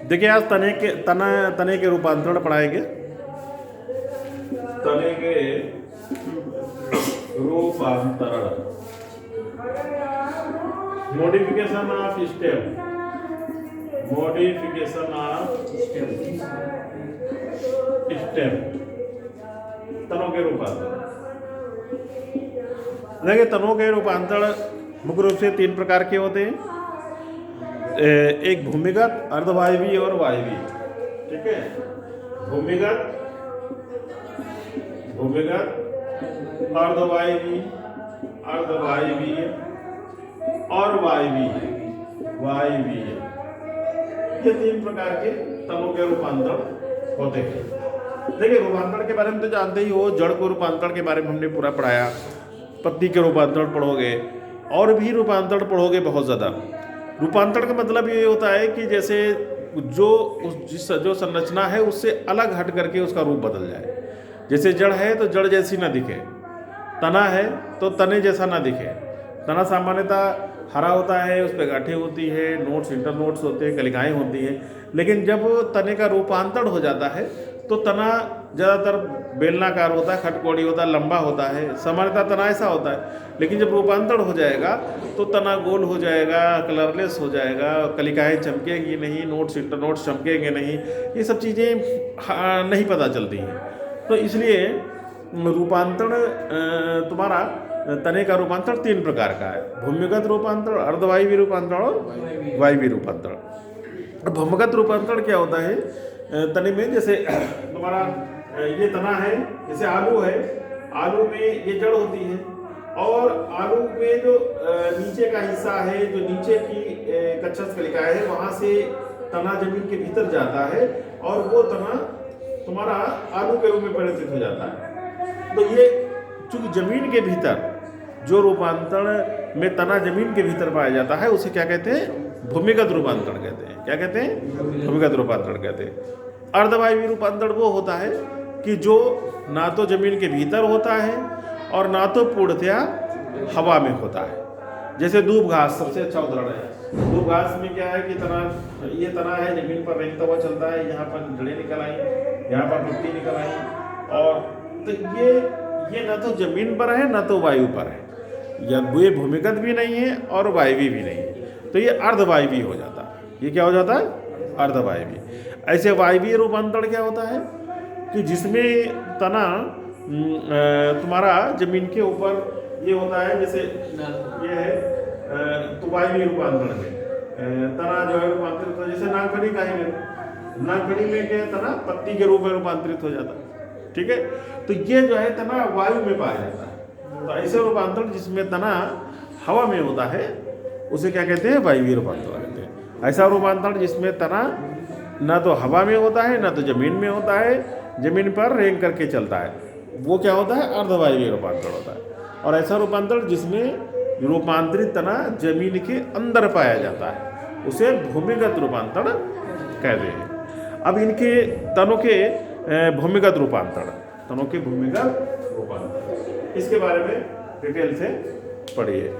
देखिए आज तने के रूपांतरण पढ़ाएंगे। तने के रूपांतरण, modification of stem, modification of stem, तनों के रूपांतरण। देखिए तनों के रूपांतरण मुख्य रूप से 3 प्रकार के होते हैं। एक भूमिगत, अर्धवायवीय और वायवीय। ठीक है, भूमिगत, अर्धवायवीय, और वायवीय, ये 3 प्रकार के तनों के रूपांतरण होते हैं। देखिए रूपांतरण के बारे में तो जानते ही हो, जड़ को रूपांतरण के बारे में हमने पूरा पढ़ाया, पत्ती के रूपांतरण पढ़ोगे और भी रूपांतरण पढ़ोगे बहुत ज़्यादा। रूपांतरण का मतलब ये होता है कि जैसे जो संरचना है उससे अलग हट करके उसका रूप बदल जाए। जैसे जड़ है तो जड़ जैसी ना दिखे, तना है तो तने जैसा ना दिखे। तना सामान्यतः हरा होता है, उस पर गांठें होती है, नोट्स इंटरनोट्स होते हैं, कलिकाएँ होती हैं। लेकिन जब तने का रूपांतरण हो जाता है तो तना ज़्यादातर बेलनाकार होता है, खटकोड़ी होता है, लंबा होता है। सामान्यतः तना ऐसा होता है, लेकिन जब रूपांतरण हो जाएगा तो तना गोल हो जाएगा, कलरलेस हो जाएगा, कलिकाएँ चमकेंगी नहीं, नोट्स इंटरनोट्स चमकेंगे नहीं। ये सब चीज़ें नहीं पता चलती हैं। तो इसलिए रूपांतरण तुम्हारा तने का रूपांतरण 3 प्रकार का है: भूमिगत रूपांतरण, अर्धवायवीय रूपांतरण और वायवीय रूपांतरण। भूमिगत रूपांतरण क्या होता है? तने में जैसे तुम्हारा ये तना है, जैसे आलू है, आलू में ये जड़ होती है और आलू में जो नीचे का हिस्सा है, जो नीचे की कच्छस कलिका है, वहाँ से तना जमीन के भीतर जाता है और वो तना तुम्हारा आलू के रूप में परिवर्तित हो जाता है। तो ये चूंकि जमीन के भीतर जो रूपांतरण में तना जमीन के भीतर पाया जाता है उसे क्या कहते हैं? भूमिगत रूपांतरण कहते हैं। क्या कहते हैं? भूमिगत रूपांतरण कहते हैं। अर्धवायवीय रूपांतरण वो होता है कि जो ना तो जमीन के भीतर होता है और ना तो पूर्णतया हवा में होता है। जैसे दूब घास सबसे अच्छा उदाहरण है। दूब घास में क्या है कि ये तना है, जमीन पर रेंगता हुआ चलता है, यहाँ पर जड़ें निकल आई, यहाँ पर पत्ती निकल आई, और तो ये ना तो जमीन पर है ना तो वायु पर है, या ये भूमिगत भी नहीं है और वायवीय भी नहीं है, तो ये अर्धवायवीय हो जाता है। ये क्या हो जाता है? अर्धवायवीय। ऐसे वायवीय रूपांतरण क्या होता है कि जिसमें तना तुम्हारा जमीन के ऊपर ये होता है, जैसे ये है तो वायवीय रूपांतरण में तना जो है रूपांतरित हो, जैसे नागफनी का ही नागफनी में क्या तना पत्ती के रूप में रूपांतरित हो जाता है। ठीक है, तो ये जो है तना वायु में पाया जाता है। तो ऐसे रूपांतरण जिसमें तना हवा में होता है उसे क्या कहते हैं? वायवीय रूपांतरण कहते हैं। ऐसा रूपांतरण जिसमें तना ना तो हवा में होता है ना तो जमीन में होता है, जमीन पर रेंग करके चलता है, वो क्या होता है? अर्धवायवीय रूपांतरण होता है। और ऐसा रूपांतरण जिसमें रूपांतरित तना जमीन के अंदर पाया जाता है उसे भूमिगत रूपांतरण कहते हैं। अब इनके तनों के भूमिगत रूपांतरण, तनों के भूमिगत रूपांतरण, इसके बारे में डिटेल से पढ़िए।